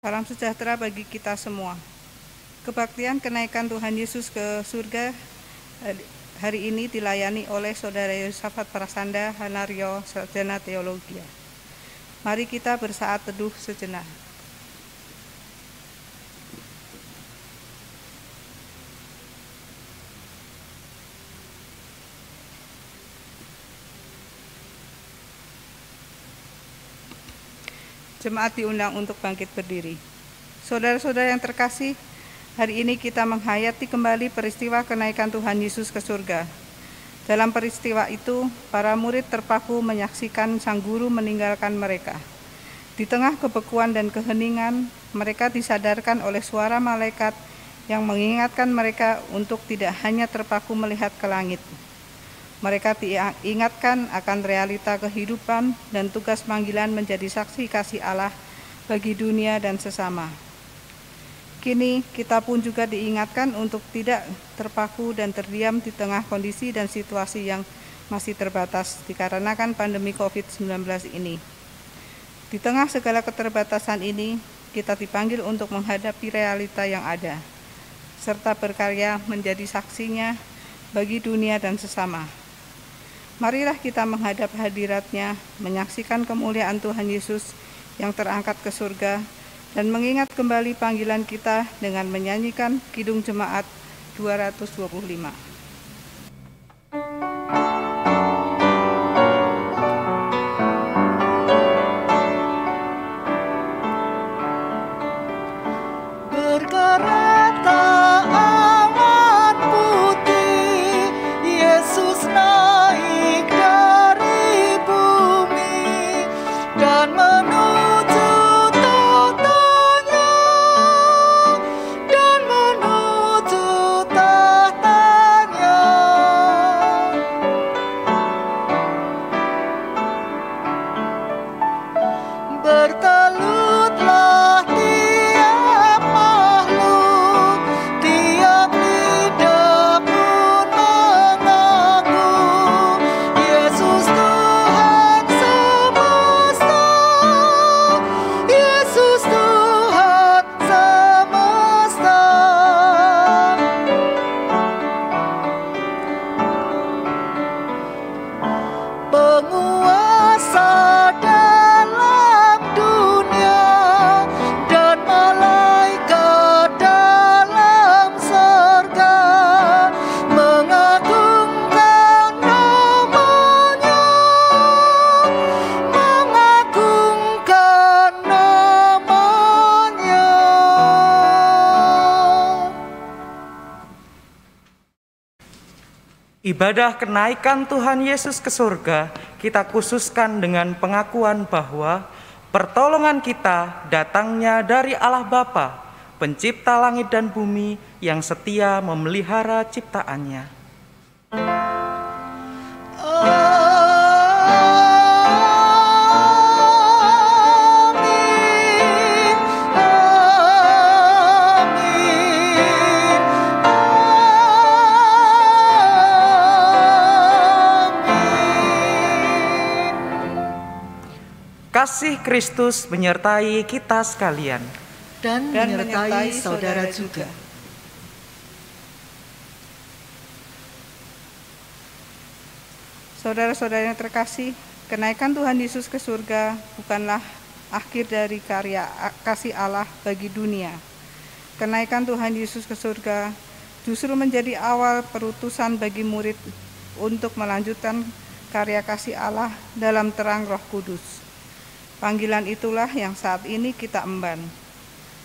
Salam sejahtera bagi kita semua. Kebaktian kenaikan Tuhan Yesus ke surga hari ini dilayani oleh Saudara Yosafat Prasanda Hanario, Sarjana Teologi. Mari kita bersaat teduh sejenak. Jemaat diundang untuk bangkit berdiri. Saudara-saudara yang terkasih, hari ini kita menghayati kembali peristiwa kenaikan Tuhan Yesus ke surga. Dalam peristiwa itu, para murid terpaku menyaksikan Sang Guru meninggalkan mereka. Di tengah kebekuan dan keheningan, mereka disadarkan oleh suara malaikat yang mengingatkan mereka untuk tidak hanya terpaku melihat ke langit. Mereka diingatkan akan realita kehidupan dan tugas panggilan menjadi saksi kasih Allah bagi dunia dan sesama. Kini kita pun juga diingatkan untuk tidak terpaku dan terdiam di tengah kondisi dan situasi yang masih terbatas dikarenakan pandemi COVID-19 ini. Di tengah segala keterbatasan ini, kita dipanggil untuk menghadapi realita yang ada, serta berkarya menjadi saksinya bagi dunia dan sesama. Marilah kita menghadap hadirat-Nya, menyaksikan kemuliaan Tuhan Yesus yang terangkat ke surga, dan mengingat kembali panggilan kita dengan menyanyikan Kidung Jemaat 225. Ibadah kenaikan Tuhan Yesus ke surga kita khususkan dengan pengakuan bahwa pertolongan kita datangnya dari Allah Bapa, pencipta langit dan bumi yang setia memelihara ciptaannya. Amin, kasih Kristus menyertai kita sekalian. Dan menyertai saudara juga. Saudara-saudara yang terkasih, kenaikan Tuhan Yesus ke surga bukanlah akhir dari karya kasih Allah bagi dunia. Kenaikan Tuhan Yesus ke surga justru menjadi awal perutusan bagi murid untuk melanjutkan karya kasih Allah dalam terang Roh Kudus. Panggilan itulah yang saat ini kita emban.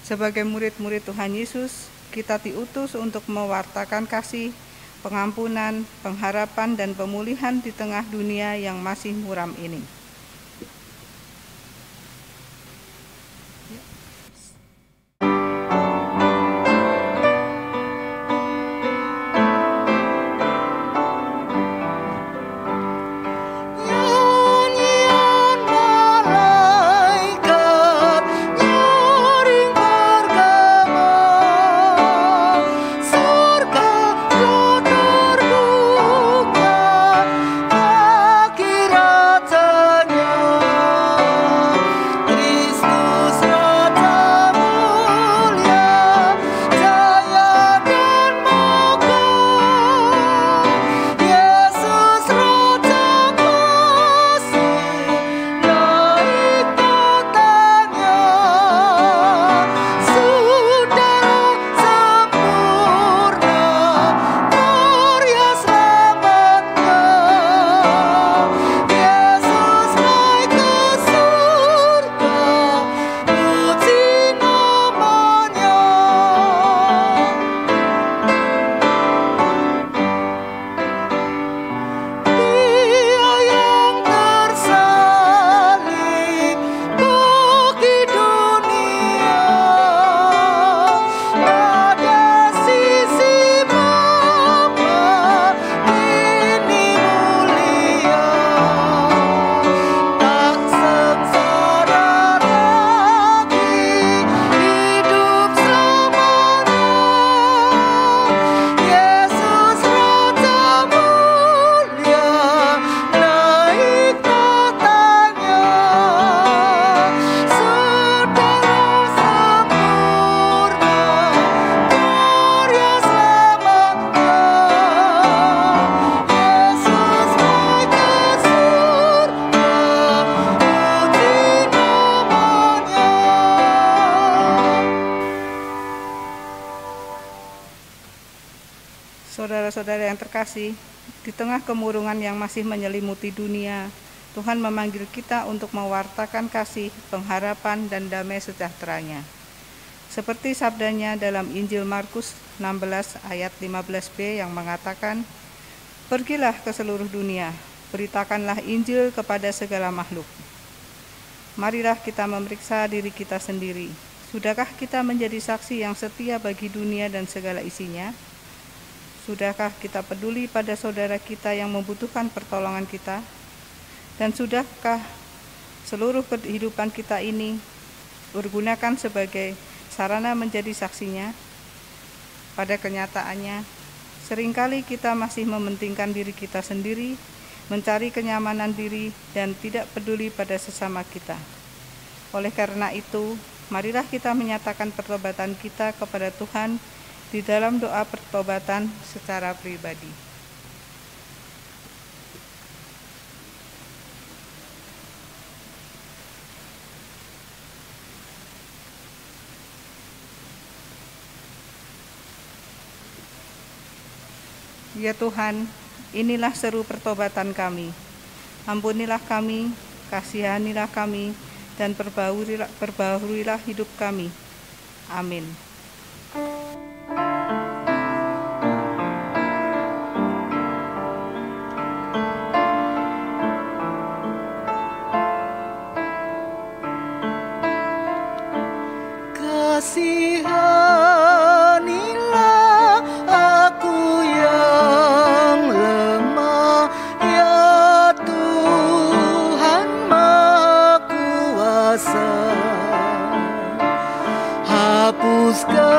Sebagai murid-murid Tuhan Yesus, kita diutus untuk mewartakan kasih, pengampunan, pengharapan, dan pemulihan di tengah dunia yang masih muram ini. Saudara-saudara yang terkasih, di tengah kemurungan yang masih menyelimuti dunia, Tuhan memanggil kita untuk mewartakan kasih, pengharapan, dan damai sejahteranya. Seperti sabdanya dalam Injil Markus 16 ayat 15b yang mengatakan, "Pergilah ke seluruh dunia, beritakanlah Injil kepada segala makhluk." Marilah kita memeriksa diri kita sendiri. Sudahkah kita menjadi saksi yang setia bagi dunia dan segala isinya? Sudahkah kita peduli pada saudara kita yang membutuhkan pertolongan kita? Dan sudahkah seluruh kehidupan kita ini bergunakan sebagai sarana menjadi saksinya? Pada kenyataannya, seringkali kita masih mementingkan diri kita sendiri, mencari kenyamanan diri, dan tidak peduli pada sesama kita. Oleh karena itu, marilah kita menyatakan pertobatan kita kepada Tuhan di dalam doa pertobatan secara pribadi. Ya Tuhan, inilah seru pertobatan kami. Ampunilah kami, kasihanilah kami, dan perbaharuilah hidup kami. Amin. Kasihanilah aku yang lemah, ya Tuhan Maha Kuasa. Hapuskan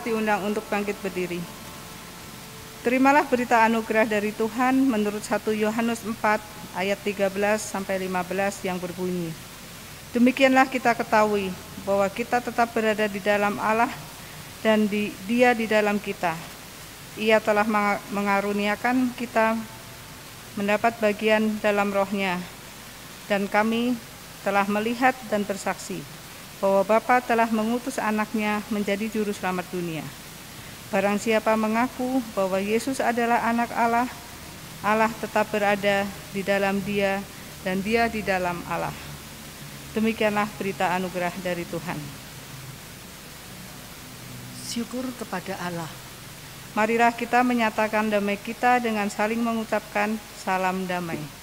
jemaat diundang untuk bangkit berdiri. Terimalah berita anugerah dari Tuhan menurut 1 Yohanes 4 ayat 13 sampai 15 yang berbunyi, demikianlah kita ketahui bahwa kita tetap berada di dalam Allah dan Dia di dalam kita. Ia telah mengaruniakan kita mendapat bagian dalam rohnya, dan kami telah melihat dan bersaksi bahwa Bapa telah mengutus anaknya menjadi juru selamat dunia. Barang siapa mengaku bahwa Yesus adalah anak Allah, Allah tetap berada di dalam dia dan dia di dalam Allah. Demikianlah berita anugerah dari Tuhan. Syukur kepada Allah. Marilah kita menyatakan damai kita dengan saling mengucapkan salam damai.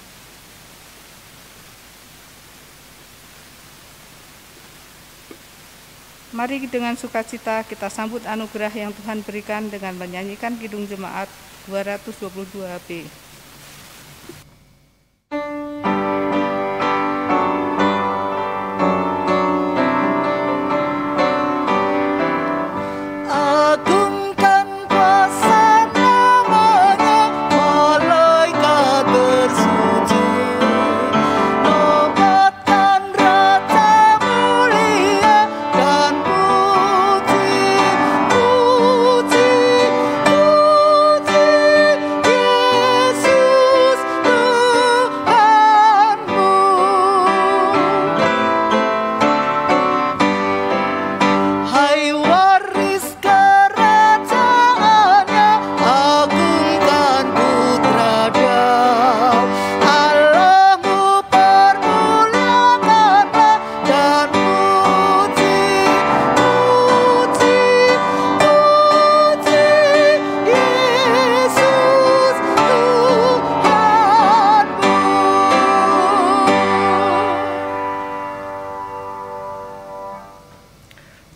Mari dengan sukacita kita sambut anugerah yang Tuhan berikan dengan menyanyikan Kidung Jemaat 222B.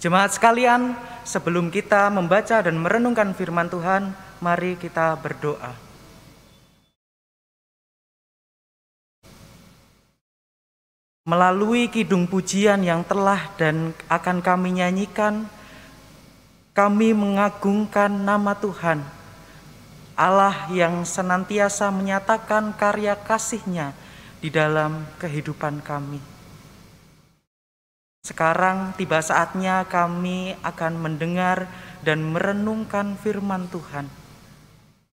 Jemaat sekalian, sebelum kita membaca dan merenungkan firman Tuhan, mari kita berdoa. Melalui kidung pujian yang telah dan akan kami nyanyikan, kami mengagungkan nama Tuhan, Allah yang senantiasa menyatakan karya kasih-Nya di dalam kehidupan kami. Sekarang tiba saatnya kami akan mendengar dan merenungkan firman Tuhan.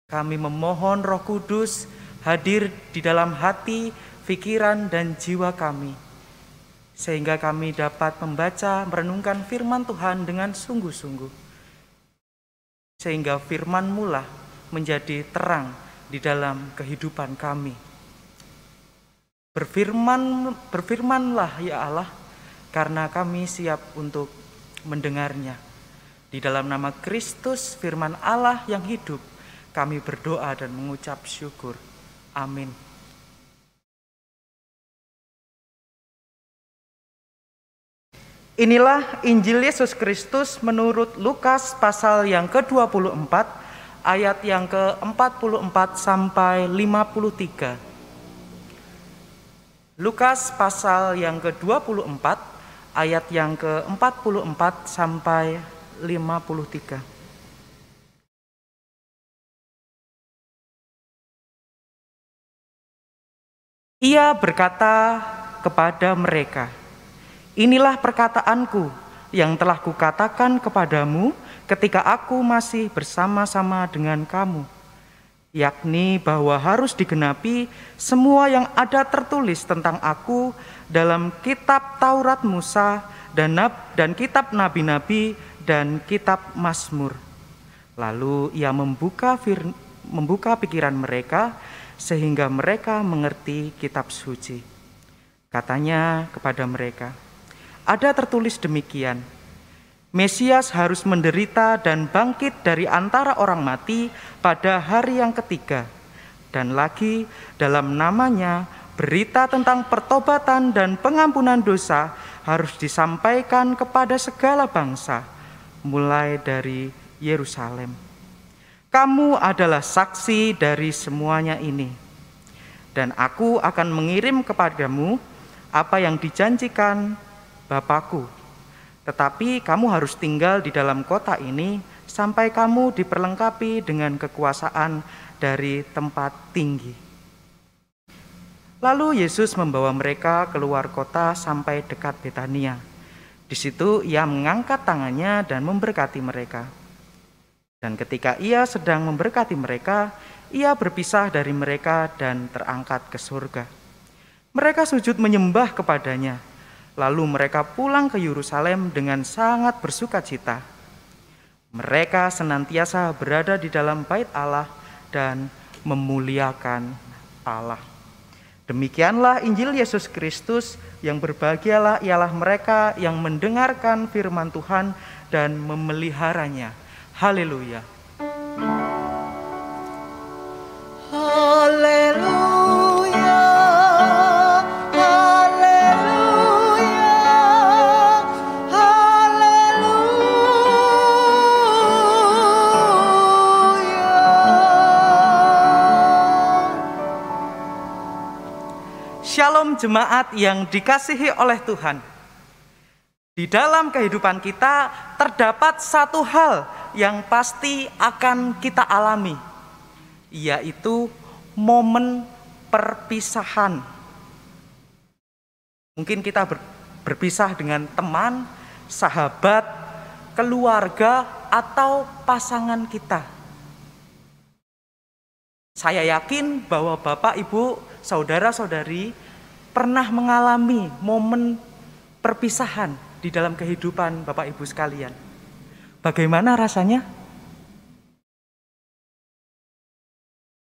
Kami memohon Roh Kudus hadir di dalam hati, pikiran, dan jiwa kami, sehingga kami dapat membaca, merenungkan firman Tuhan dengan sungguh-sungguh, sehingga firman-Mu lah menjadi terang di dalam kehidupan kami. Berfirmanlah ya Allah, karena kami siap untuk mendengarnya. Di dalam nama Kristus, firman Allah yang hidup, kami berdoa dan mengucap syukur. Amin. Inilah Injil Yesus Kristus menurut Lukas pasal yang ke-24, ayat yang ke-44 sampai 53. Lukas pasal yang ke-24, ayat yang ke-44 sampai 53. Ia berkata kepada mereka, "Inilah perkataanku yang telah kukatakan kepadamu ketika aku masih bersama-sama dengan kamu, yakni bahwa harus digenapi semua yang ada tertulis tentang aku dalam kitab Taurat Musa dan kitab nabi-nabi dan kitab Mazmur." Lalu ia membuka pikiran mereka sehingga mereka mengerti kitab suci. Katanya kepada mereka, "Ada tertulis demikian, Mesias harus menderita dan bangkit dari antara orang mati pada hari yang ketiga. Dan lagi dalam namanya berita tentang pertobatan dan pengampunan dosa harus disampaikan kepada segala bangsa, mulai dari Yerusalem. Kamu adalah saksi dari semuanya ini. Dan aku akan mengirim kepadamu apa yang dijanjikan Bapakku. Tetapi kamu harus tinggal di dalam kota ini sampai kamu diperlengkapi dengan kekuasaan dari tempat tinggi." Lalu Yesus membawa mereka keluar kota sampai dekat Betania. Di situ ia mengangkat tangannya dan memberkati mereka. Dan ketika ia sedang memberkati mereka, ia berpisah dari mereka dan terangkat ke surga. Mereka sujud menyembah kepadanya. Lalu mereka pulang ke Yerusalem dengan sangat bersukacita. Mereka senantiasa berada di dalam bait Allah dan memuliakan Allah. Demikianlah Injil Yesus Kristus, yang berbahagialah ialah mereka yang mendengarkan firman Tuhan dan memeliharanya. Haleluya. Haleluya, haleluya, haleluya. Shalom jemaat yang dikasihi oleh Tuhan. Di dalam kehidupan kita terdapat satu hal yang pasti akan kita alami, yaitu momen perpisahan. Mungkin kita berpisah dengan teman, sahabat, keluarga, atau pasangan kita. Saya yakin bahwa Bapak, Ibu, saudara-saudari pernah mengalami momen perpisahan di dalam kehidupan Bapak Ibu sekalian. Bagaimana rasanya?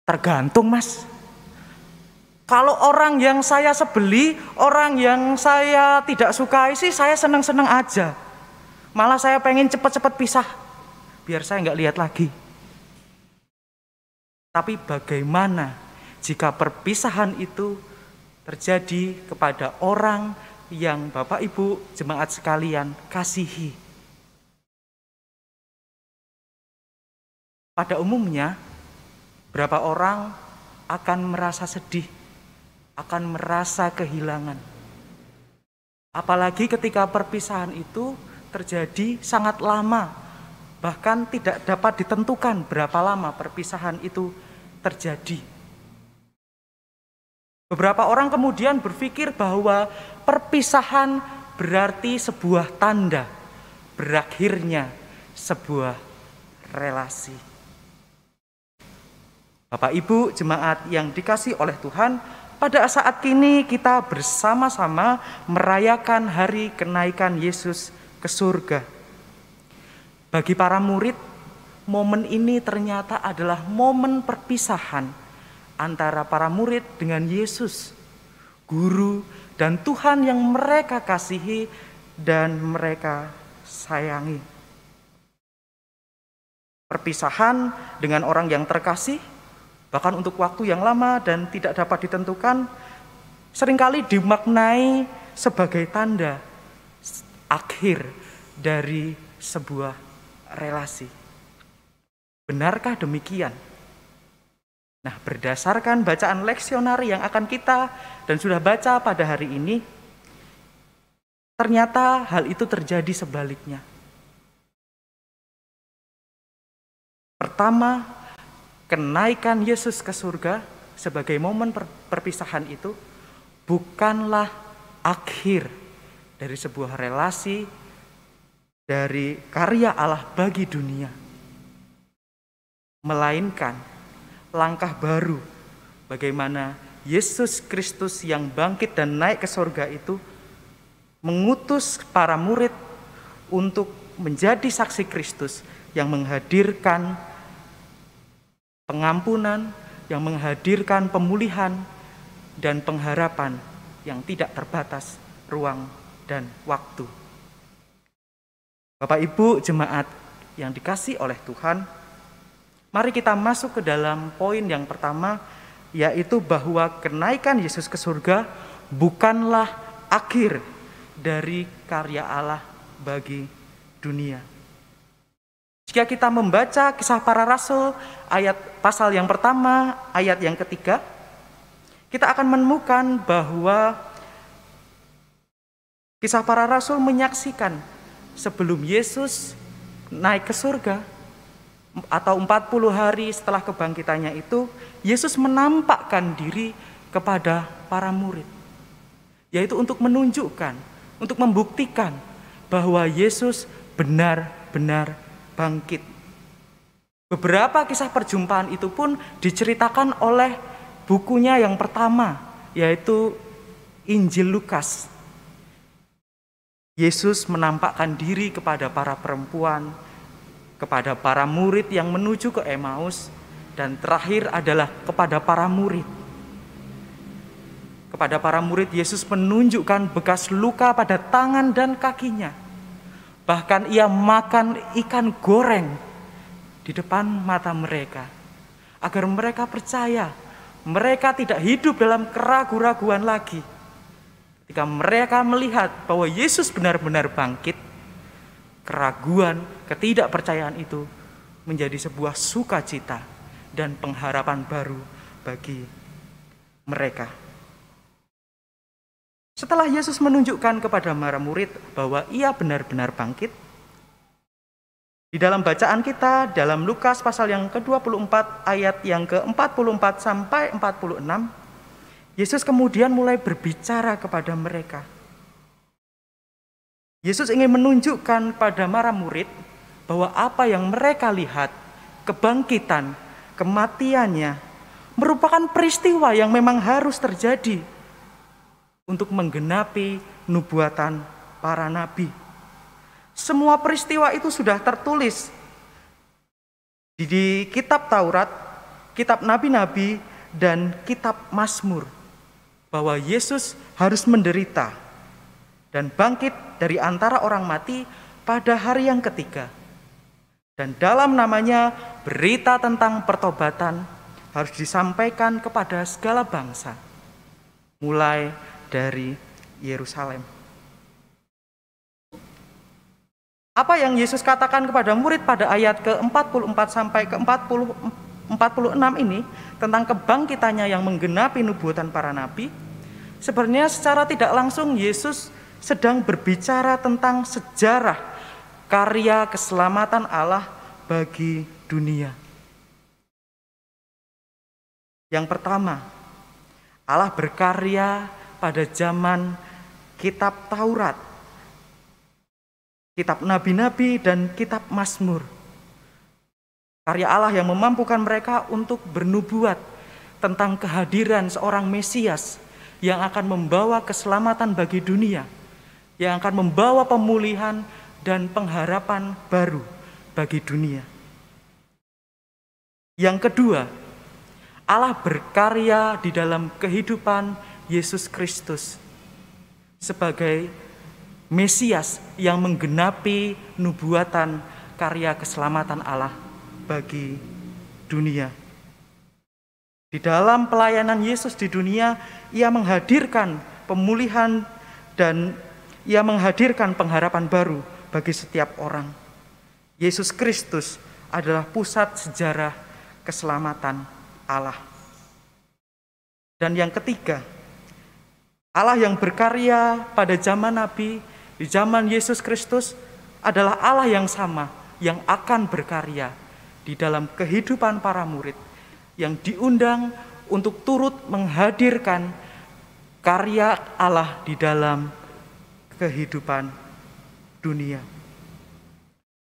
Tergantung, Mas. Kalau orang yang saya sebeli, orang yang saya tidak sukai sih saya senang-senang aja. Malah saya pengen cepat-cepat pisah, biar saya nggak lihat lagi. Tapi bagaimana jika perpisahan itu terjadi kepada orang yang Bapak Ibu jemaat sekalian kasihi? Pada umumnya, berapa orang akan merasa sedih, akan merasa kehilangan. Apalagi ketika perpisahan itu terjadi sangat lama, bahkan tidak dapat ditentukan berapa lama perpisahan itu terjadi. Beberapa orang kemudian berpikir bahwa perpisahan berarti sebuah tanda berakhirnya sebuah relasi. Bapak Ibu jemaat yang dikasihi oleh Tuhan, pada saat ini kita bersama-sama merayakan hari kenaikan Yesus ke surga. Bagi para murid, momen ini ternyata adalah momen perpisahan antara para murid dengan Yesus, guru dan Tuhan yang mereka kasihi dan mereka sayangi. Perpisahan dengan orang yang terkasih, bahkan untuk waktu yang lama dan tidak dapat ditentukan, seringkali dimaknai sebagai tanda akhir dari sebuah relasi. Benarkah demikian? Nah, berdasarkan bacaan leksionari yang akan kita dan sudah baca pada hari ini, ternyata hal itu terjadi sebaliknya. Pertama, kenaikan Yesus ke surga sebagai momen perpisahan itu bukanlah akhir dari sebuah relasi, dari karya Allah bagi dunia, melainkan langkah baru bagaimana Yesus Kristus yang bangkit dan naik ke surga itu mengutus para murid untuk menjadi saksi Kristus yang menghadirkan pengampunan, yang menghadirkan pemulihan dan pengharapan yang tidak terbatas ruang dan waktu. Bapak Ibu jemaat yang dikasihi oleh Tuhan, mari kita masuk ke dalam poin yang pertama, yaitu bahwa kenaikan Yesus ke surga bukanlah akhir dari karya Allah bagi dunia. Jika kita membaca Kisah Para Rasul ayat pasal yang pertama, ayat yang ketiga, kita akan menemukan bahwa Kisah Para Rasul menyaksikan sebelum Yesus naik ke surga, atau 40 hari setelah kebangkitannya itu, Yesus menampakkan diri kepada para murid. Yaitu untuk menunjukkan, untuk membuktikan bahwa Yesus benar-benar bangkit. Beberapa kisah perjumpaan itu pun diceritakan oleh bukunya yang pertama, yaitu Injil Lukas. Yesus menampakkan diri kepada para perempuan, kepada para murid yang menuju ke Emmaus, dan terakhir adalah kepada para murid. Kepada para murid, Yesus menunjukkan bekas luka pada tangan dan kakinya. Bahkan ia makan ikan goreng di depan mata mereka, agar mereka percaya, mereka tidak hidup dalam keraguan-raguan lagi. Ketika mereka melihat bahwa Yesus benar-benar bangkit, keraguan, ketidakpercayaan itu menjadi sebuah sukacita dan pengharapan baru bagi mereka. Setelah Yesus menunjukkan kepada para murid bahwa ia benar-benar bangkit, di dalam bacaan kita dalam Lukas pasal yang ke-24 ayat yang ke-44 sampai 46, Yesus kemudian mulai berbicara kepada mereka. Yesus ingin menunjukkan pada para murid bahwa apa yang mereka lihat, kebangkitan, kematiannya, merupakan peristiwa yang memang harus terjadi untuk menggenapi nubuatan para nabi. Semua peristiwa itu sudah tertulis di kitab Taurat, kitab nabi-nabi, dan kitab Mazmur, bahwa Yesus harus menderita dan bangkit dari antara orang mati pada hari yang ketiga. Dan dalam namanya berita tentang pertobatan harus disampaikan kepada segala bangsa, mulai dari Yerusalem. Apa yang Yesus katakan kepada murid pada ayat ke-44 sampai ke-46 ini tentang kebangkitannya yang menggenapi nubuatan para nabi, sebenarnya secara tidak langsung Yesus sedang berbicara tentang sejarah karya keselamatan Allah bagi dunia. Yang pertama, Allah berkarya pada zaman kitab Taurat, kitab nabi-nabi, dan kitab Mazmur. Karya Allah yang memampukan mereka untuk bernubuat tentang kehadiran seorang Mesias yang akan membawa keselamatan bagi dunia, yang akan membawa pemulihan dan pengharapan baru bagi dunia. Yang kedua, Allah berkarya di dalam kehidupan Yesus Kristus sebagai Mesias yang menggenapi nubuatan karya keselamatan Allah bagi dunia. Di dalam pelayanan Yesus di dunia, ia menghadirkan pemulihan dan ia menghadirkan pengharapan baru bagi setiap orang. Yesus Kristus adalah pusat sejarah keselamatan Allah. Dan yang ketiga, Allah yang berkarya pada zaman Nabi, di zaman Yesus Kristus adalah Allah yang sama yang akan berkarya di dalam kehidupan para murid yang diundang untuk turut menghadirkan karya Allah di dalam kehidupan dunia.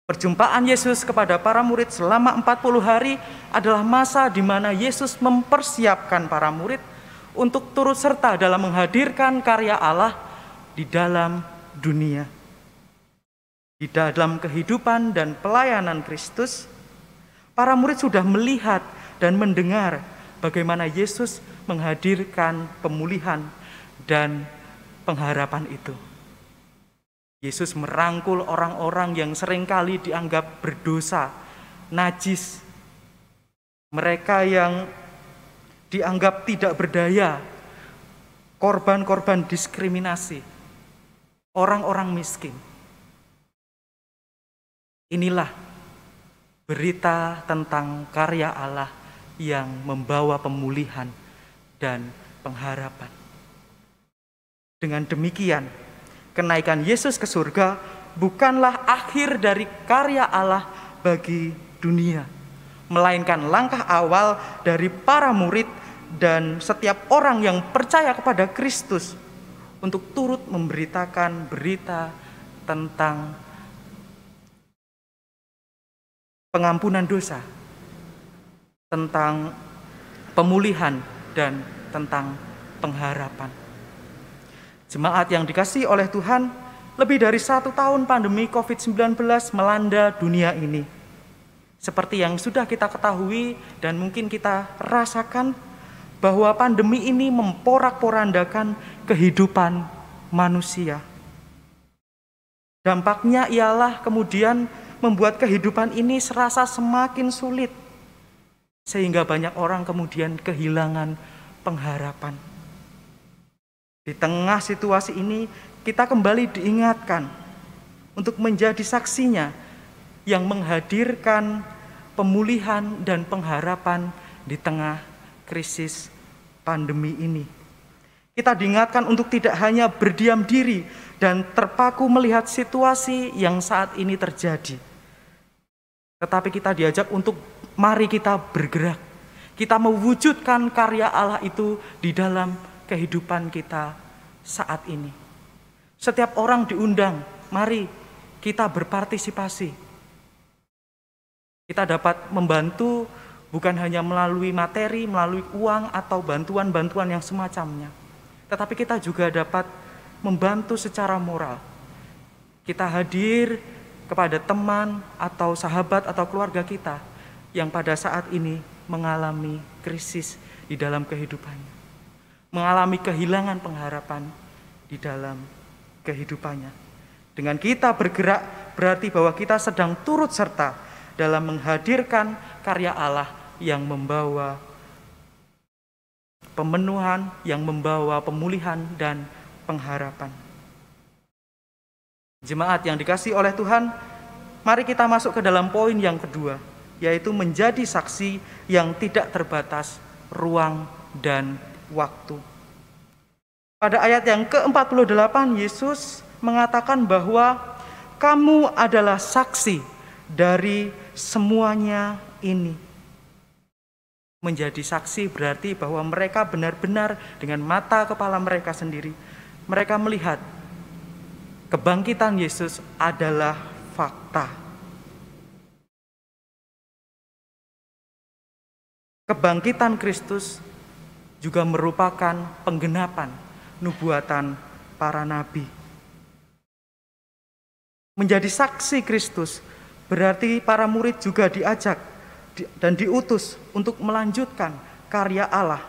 Perjumpaan Yesus kepada para murid selama 40 hari adalah masa di mana Yesus mempersiapkan para murid untuk turut serta dalam menghadirkan karya Allah di dalam dunia. Di dalam kehidupan dan pelayanan Kristus, para murid sudah melihat dan mendengar bagaimana Yesus menghadirkan pemulihan dan pengharapan itu. Yesus merangkul orang-orang yang seringkali dianggap berdosa, najis. Mereka yang dianggap tidak berdaya, korban-korban diskriminasi, orang-orang miskin. Inilah berita tentang karya Allah yang membawa pemulihan dan pengharapan. Dengan demikian, kenaikan Yesus ke surga bukanlah akhir dari karya Allah bagi dunia, melainkan langkah awal dari para murid dan setiap orang yang percaya kepada Kristus untuk turut memberitakan berita tentang pengampunan dosa, tentang pemulihan, dan tentang pengharapan. Jemaat yang dikasihi oleh Tuhan, lebih dari 1 tahun pandemi COVID-19 melanda dunia ini. Seperti yang sudah kita ketahui dan mungkin kita rasakan, bahwa pandemi ini memporak-porandakan kehidupan manusia. Dampaknya ialah kemudian membuat kehidupan ini serasa semakin sulit, sehingga banyak orang kemudian kehilangan pengharapan. Di tengah situasi ini, kita kembali diingatkan untuk menjadi saksinya yang menghadirkan pemulihan dan pengharapan di tengah krisis pandemi ini. Kita diingatkan untuk tidak hanya berdiam diri dan terpaku melihat situasi yang saat ini terjadi, tetapi kita diajak untuk mari kita bergerak. Kita mewujudkan karya Allah itu di dalam kehidupan kita saat ini. Setiap orang diundang, mari kita berpartisipasi. Kita dapat membantu bukan hanya melalui materi, melalui uang atau bantuan-bantuan yang semacamnya, tetapi kita juga dapat membantu secara moral. Kita hadir kepada teman atau sahabat atau keluarga kita yang pada saat ini mengalami krisis di dalam kehidupannya, mengalami kehilangan pengharapan di dalam kehidupannya. Dengan kita bergerak berarti bahwa kita sedang turut serta dalam menghadirkan karya Allah yang membawa pemenuhan, yang membawa pemulihan dan pengharapan. Jemaat yang dikasihi oleh Tuhan, mari kita masuk ke dalam poin yang kedua, yaitu menjadi saksi yang tidak terbatas ruang dan waktu. Pada ayat yang ke-48, Yesus mengatakan bahwa kamu adalah saksi dari semuanya ini. Menjadi saksi berarti bahwa mereka benar-benar dengan mata kepala mereka sendiri, mereka melihat kebangkitan Yesus adalah fakta. Kebangkitan Kristus juga merupakan penggenapan nubuatan para nabi. Menjadi saksi Kristus berarti para murid juga diajak dan diutus untuk melanjutkan karya Allah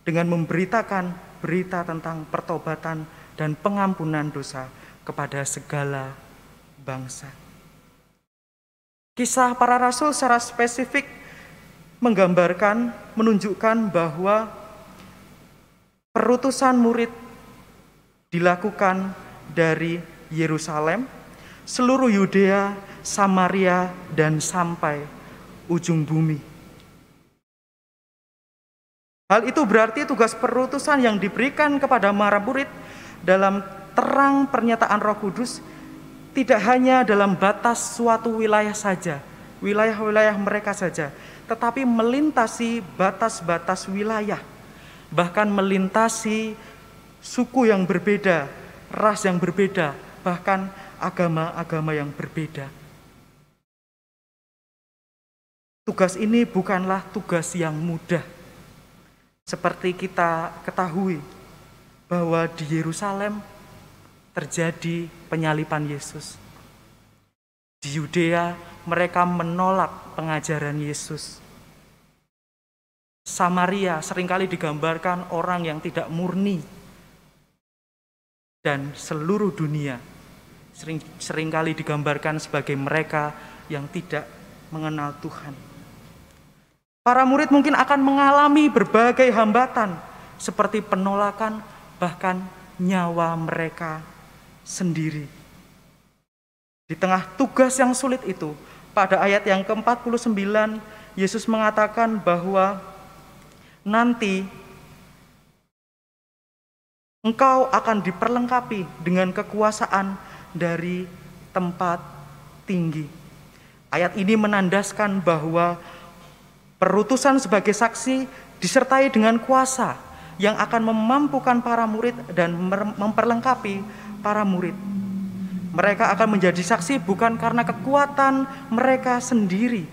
dengan memberitakan berita tentang pertobatan dan pengampunan dosa kepada segala bangsa. Kisah para rasul secara spesifik menggambarkan, menunjukkan bahwa perutusan murid dilakukan dari Yerusalem, seluruh Yudea, Samaria, dan sampai ujung bumi. Hal itu berarti tugas perutusan yang diberikan kepada para murid dalam terang pernyataan Roh Kudus tidak hanya dalam batas suatu wilayah saja, wilayah-wilayah mereka saja, tetapi melintasi batas-batas wilayah, bahkan melintasi suku yang berbeda, ras yang berbeda, bahkan agama-agama yang berbeda. Tugas ini bukanlah tugas yang mudah. Seperti kita ketahui bahwa di Yerusalem terjadi penyaliban Yesus. Di Yudea mereka menolak pengajaran Yesus. Samaria seringkali digambarkan orang yang tidak murni. Dan seluruh dunia seringkali digambarkan sebagai mereka yang tidak mengenal Tuhan. Para murid mungkin akan mengalami berbagai hambatan seperti penolakan, bahkan nyawa mereka sendiri. Di tengah tugas yang sulit itu, pada ayat yang ke-49, Yesus mengatakan bahwa nanti engkau akan diperlengkapi dengan kekuasaan dari tempat tinggi. Ayat ini menandaskan bahwa Perutusan sebagai saksi disertai dengan kuasa yang akan memampukan para murid dan memperlengkapi para murid. Mereka akan menjadi saksi bukan karena kekuatan mereka sendiri,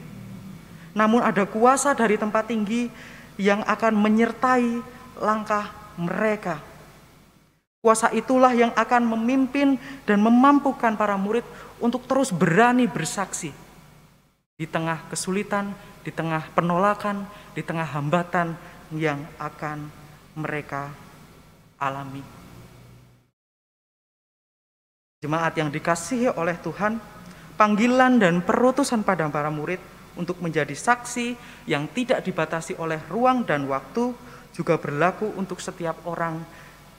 namun ada kuasa dari tempat tinggi yang akan menyertai langkah mereka. Kuasa itulah yang akan memimpin dan memampukan para murid untuk terus berani bersaksi di tengah kesulitan, di tengah penolakan, di tengah hambatan yang akan mereka alami. Jemaat yang dikasihi oleh Tuhan, panggilan dan perutusan pada para murid untuk menjadi saksi yang tidak dibatasi oleh ruang dan waktu juga berlaku untuk setiap orang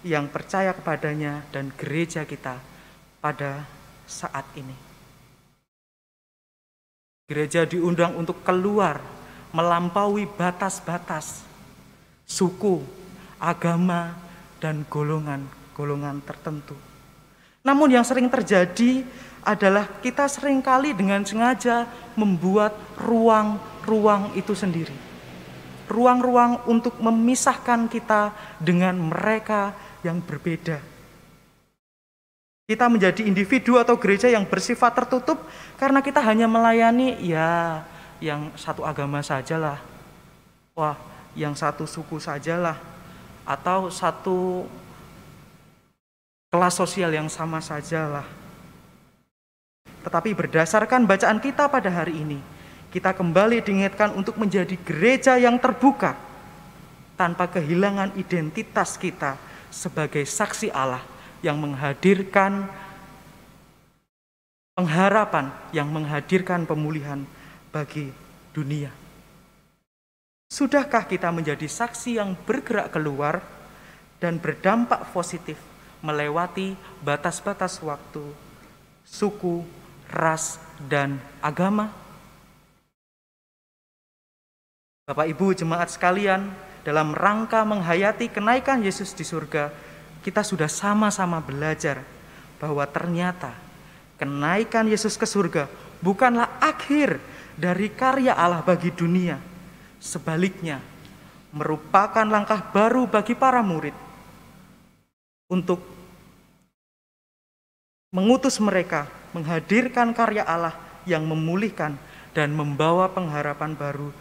yang percaya kepadanya dan gereja kita pada saat ini. Gereja diundang untuk keluar, melampaui batas-batas suku, agama, dan golongan-golongan tertentu. Namun yang sering terjadi adalah kita seringkali dengan sengaja membuat ruang-ruang itu sendiri. Ruang-ruang untuk memisahkan kita dengan mereka yang berbeda. Kita menjadi individu atau gereja yang bersifat tertutup karena kita hanya melayani ya yang satu agama sajalah. Wah, yang satu suku sajalah. Atau satu kelas sosial yang sama sajalah. Tetapi berdasarkan bacaan kita pada hari ini, kita kembali diingatkan untuk menjadi gereja yang terbuka tanpa kehilangan identitas kita sebagai saksi Allah yang menghadirkan pengharapan, yang menghadirkan pemulihan bagi dunia. Sudahkah kita menjadi saksi yang bergerak keluar dan berdampak positif melewati batas-batas waktu, suku, ras, dan agama? Bapak Ibu jemaat sekalian, dalam rangka menghayati kenaikan Yesus di surga, kita sudah sama-sama belajar bahwa ternyata kenaikan Yesus ke surga bukanlah akhir dari karya Allah bagi dunia. Sebaliknya, merupakan langkah baru bagi para murid untuk mengutus mereka menghadirkan karya Allah yang memulihkan dan membawa pengharapan baru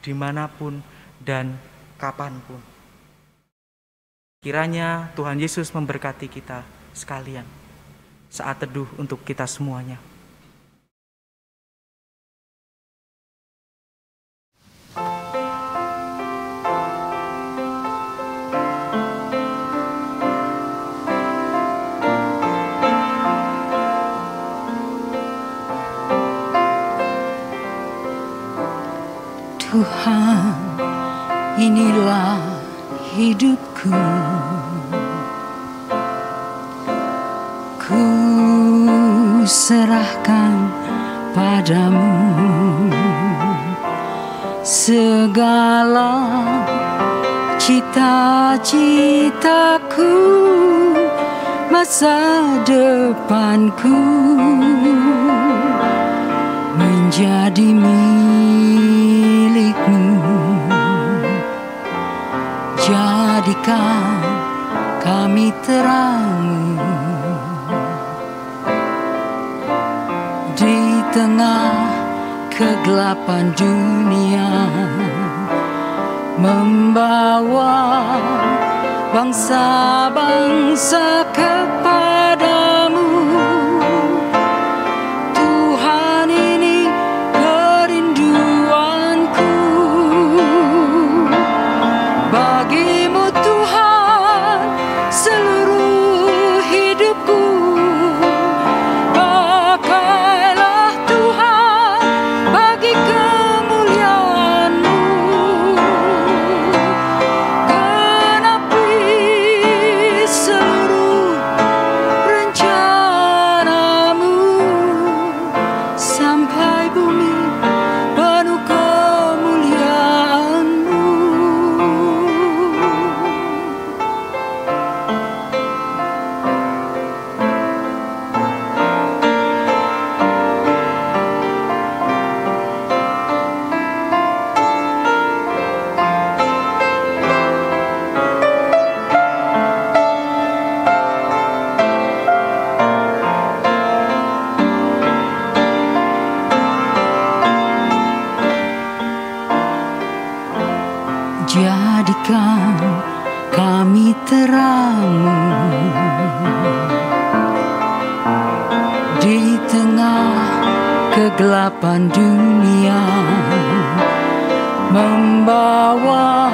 dimanapun dan kapanpun. Kiranya Tuhan Yesus memberkati kita sekalian. Saat teduh untuk kita semuanya. Tuhan, inilah hidupku. Ku serahkan padamu segala cita-citaku, masa depanku menjadi milikmu. Jadikan kami terang di tengah kegelapan dunia, membawa bangsa-bangsa kepadamu. Tuhan, ini kerinduanku. Bagimu Tuhan seluruh hidupku. Pakailah Tuhan bagi kemuliaan-Mu. Genapi seluruh jadikan kami terang di tengah kegelapan dunia, membawa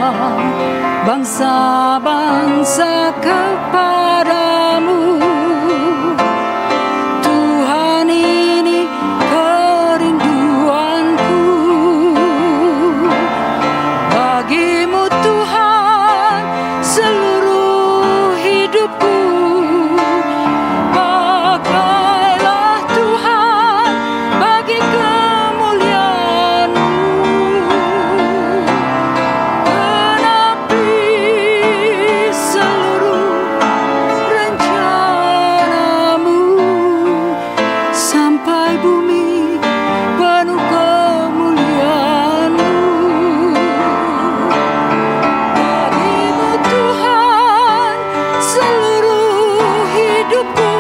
bangsa-bangsa kepadamu. Tuhan, ini kerinduanku. Bagimu Tuhan seluruh hidupku. Pakailah Tuhan bagi kemuliaan-Mu. Genapi seluruh rencana-Mu sampai bumi penuh kemuliaan-Mu. Bagimu Tuhan seluruh hidupku.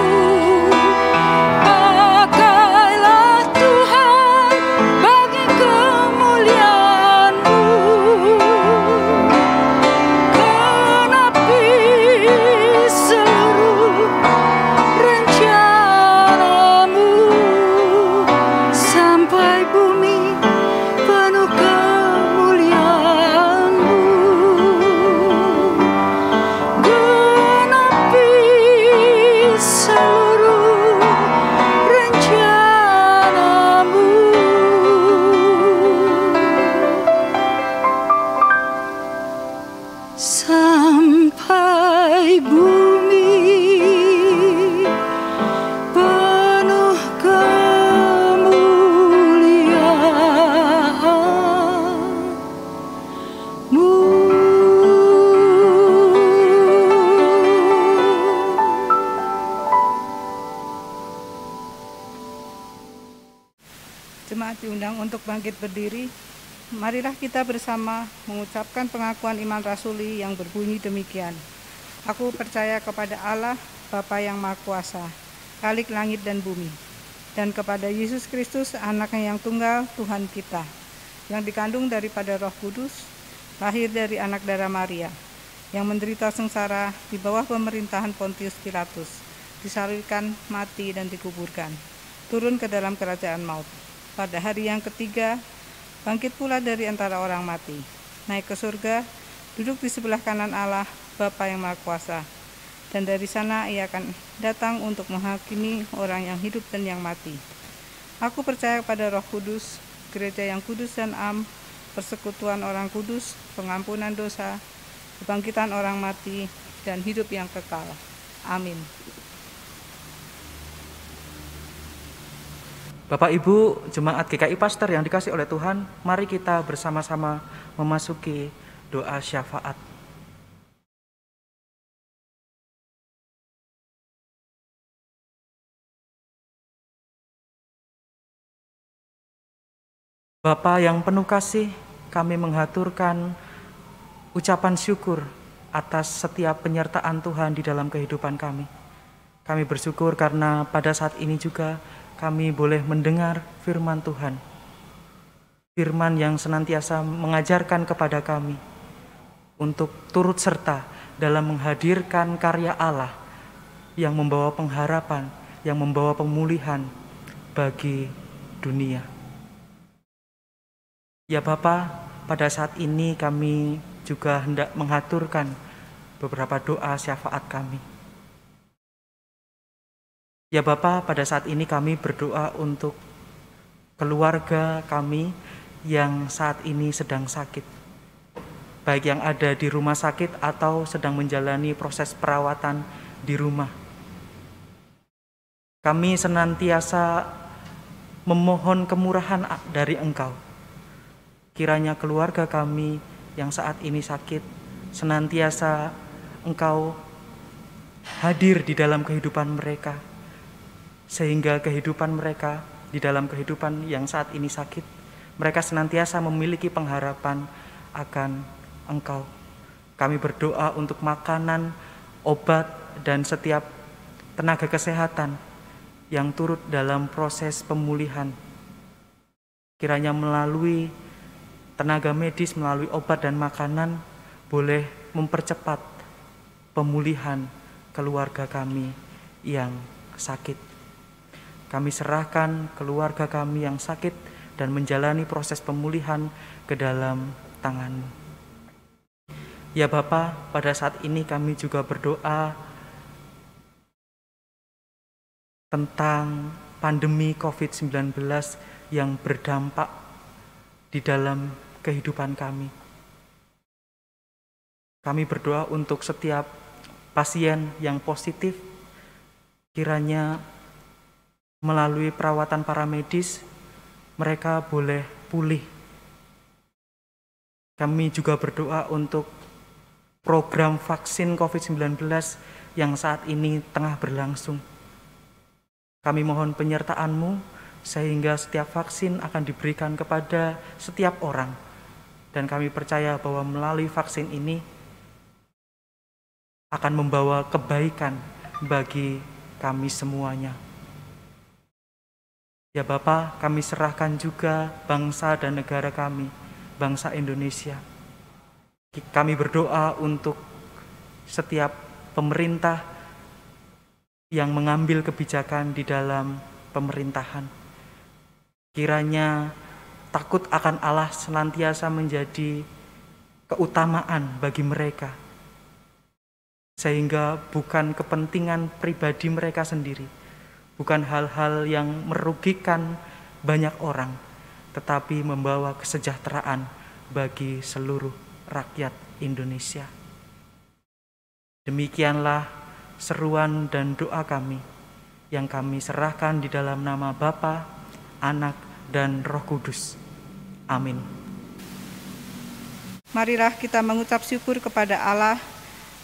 Pakailah Tuhan bagi kemuliaan-Mu. Genapi seluruh rencana-Mu sampai bumi penuh kemuliaan-Mu. Genapi seluruh rencana-Mu. Sampai bumi penuh kemuliaan-Mu. Jemaat diundang untuk bangkit berdiri. Marilah kita bersama mengucapkan pengakuan iman rasuli yang berbunyi demikian. Aku percaya kepada Allah, Bapa yang Maha Kuasa, Khalik langit dan bumi, dan kepada Yesus Kristus, Anaknya yang tunggal, Tuhan kita, yang dikandung daripada Roh Kudus, lahir dari anak darah Maria, yang menderita sengsara di bawah pemerintahan Pontius Pilatus, disalibkan, mati, dan dikuburkan, turun ke dalam kerajaan maut. Pada hari yang ketiga, bangkit pula dari antara orang mati, naik ke surga, duduk di sebelah kanan Allah, Bapa yang Maha Kuasa, dan dari sana Ia akan datang untuk menghakimi orang yang hidup dan yang mati. Aku percaya pada Roh Kudus, gereja yang kudus dan am, persekutuan orang kudus, pengampunan dosa, kebangkitan orang mati, dan hidup yang kekal. Amin. Bapak Ibu Jemaat GKI Pasteur yang dikasihi oleh Tuhan, mari kita bersama-sama memasuki doa syafaat. Bapa yang penuh kasih, kami menghaturkan ucapan syukur atas setiap penyertaan Tuhan di dalam kehidupan kami. Kami bersyukur karena pada saat ini juga kami boleh mendengar firman Tuhan. Firman yang senantiasa mengajarkan kepada kami untuk turut serta dalam menghadirkan karya Allah yang membawa pengharapan, yang membawa pemulihan bagi dunia. Ya Bapa, pada saat ini kami juga hendak mengaturkan beberapa doa syafaat kami. Ya Bapa, pada saat ini kami berdoa untuk keluarga kami yang saat ini sedang sakit, baik yang ada di rumah sakit atau sedang menjalani proses perawatan di rumah. Kami senantiasa memohon kemurahan dari Engkau. Kiranya keluarga kami yang saat ini sakit, senantiasa Engkau hadir di dalam kehidupan mereka, sehingga kehidupan mereka di dalam kehidupan yang saat ini sakit, mereka senantiasa memiliki pengharapan akan Engkau. Kami berdoa untuk makanan, obat, dan setiap tenaga kesehatan yang turut dalam proses pemulihan. Kiranya melalui tenaga medis, melalui obat dan makanan, boleh mempercepat pemulihan keluarga kami yang sakit. Kami serahkan keluarga kami yang sakit dan menjalani proses pemulihan ke dalam tangan-Mu. Ya Bapa, pada saat ini kami juga berdoa tentang pandemi COVID-19 yang berdampak di dalam kehidupan kami. Kami berdoa untuk setiap pasien yang positif, kiranya melalui perawatan paramedis, mereka boleh pulih. Kami juga berdoa untuk program vaksin COVID-19 yang saat ini tengah berlangsung. Kami mohon penyertaan-Mu sehingga setiap vaksin akan diberikan kepada setiap orang. Dan kami percaya bahwa melalui vaksin ini akan membawa kebaikan bagi kami semuanya. Ya Bapa, kami serahkan juga bangsa dan negara kami, bangsa Indonesia. Kami berdoa untuk setiap pemerintah yang mengambil kebijakan di dalam pemerintahan. Kiranya takut akan Allah senantiasa menjadi keutamaan bagi mereka, sehingga bukan kepentingan pribadi mereka sendiri, bukan hal-hal yang merugikan banyak orang, tetapi membawa kesejahteraan bagi seluruh rakyat Indonesia. Demikianlah seruan dan doa kami yang kami serahkan di dalam nama Bapa, Anak, dan Roh Kudus. Amin. Marilah kita mengucap syukur kepada Allah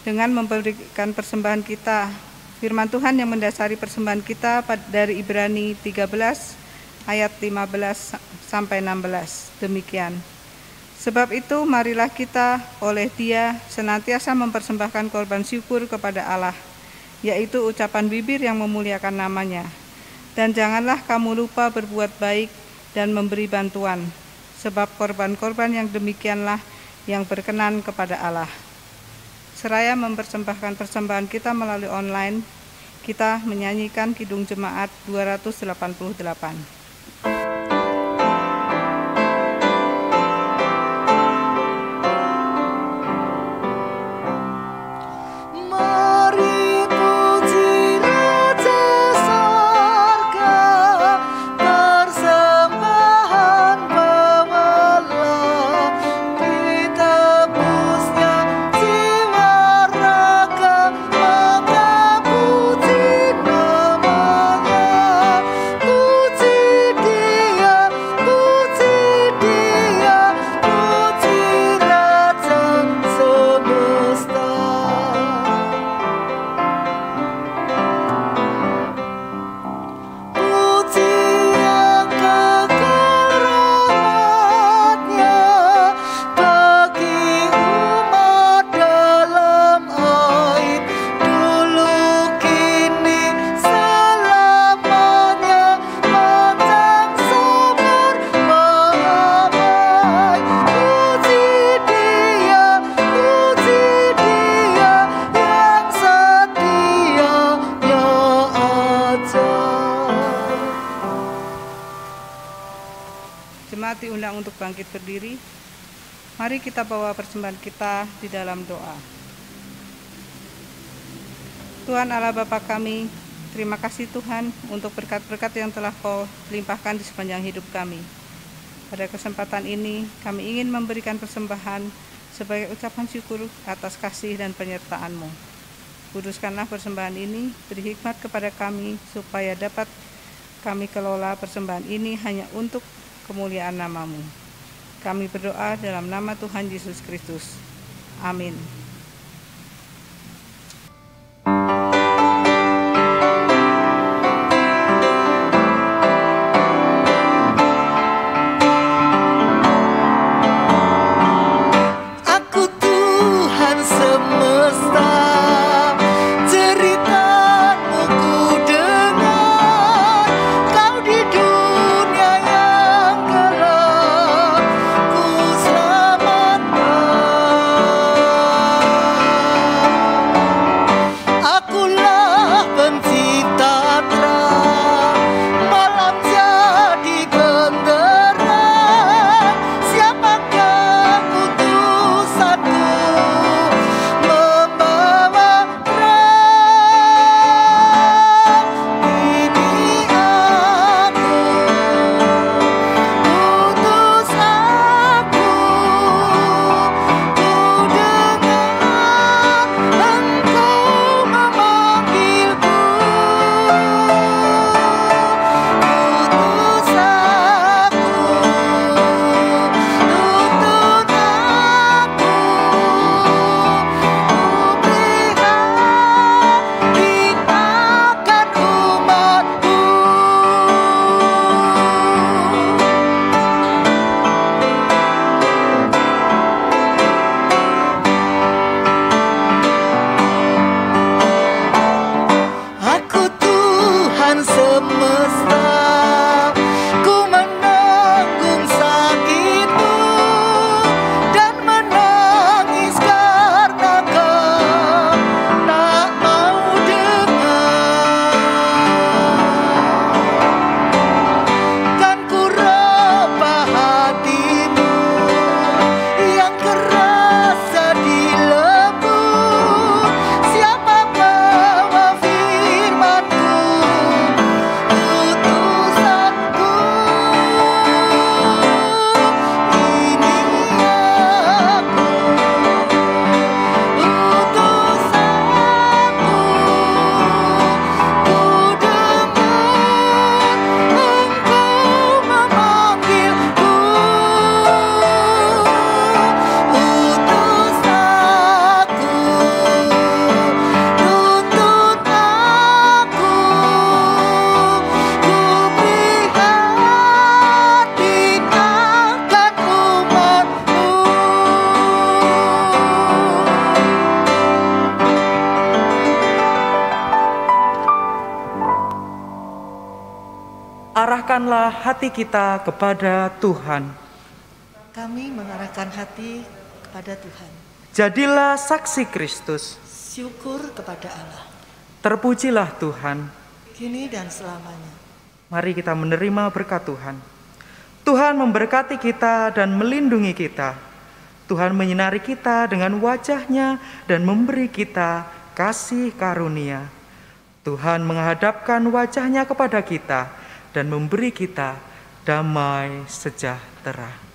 dengan memberikan persembahan kita. Firman Tuhan yang mendasari persembahan kita dari Ibrani 13 ayat 15 sampai 16. Demikian. Sebab itu marilah kita oleh Dia senantiasa mempersembahkan korban syukur kepada Allah, yaitu ucapan bibir yang memuliakan nama-Nya. Dan janganlah kamu lupa berbuat baik dan memberi bantuan, sebab korban-korban yang demikianlah yang berkenan kepada Allah. Seraya mempersembahkan persembahan kita melalui online, kita menyanyikan Kidung Jemaat 288. Jemaat diundang untuk bangkit berdiri. Mari kita bawa persembahan kita di dalam doa. Tuhan Allah Bapa kami, terima kasih Tuhan untuk berkat-berkat yang telah Kau limpahkan di sepanjang hidup kami. Pada kesempatan ini kami ingin memberikan persembahan sebagai ucapan syukur atas kasih dan penyertaan-Mu. Kuduskanlah persembahan ini, beri hikmat kepada kami supaya dapat kami kelola persembahan ini hanya untuk kemuliaan nama-Mu. Kami berdoa dalam nama Tuhan Yesus Kristus. Amin. Aku Tuhan semesta, ceritamu ku dengar. Kau di dunia yang gelap, ku selamatkan. arahkanlah hati kita kepada Tuhan. Kami mengarahkan hati kepada Tuhan. Jadilah saksi Kristus. Syukur kepada Allah. Terpujilah Tuhan. Kini dan selamanya. Mari kita menerima berkat Tuhan. Tuhan memberkati kita dan melindungi kita. Tuhan menyinari kita dengan wajah-Nya dan memberi kita kasih karunia. Tuhan menghadapkan wajah-Nya kepada kita dan memberi kita damai sejahtera.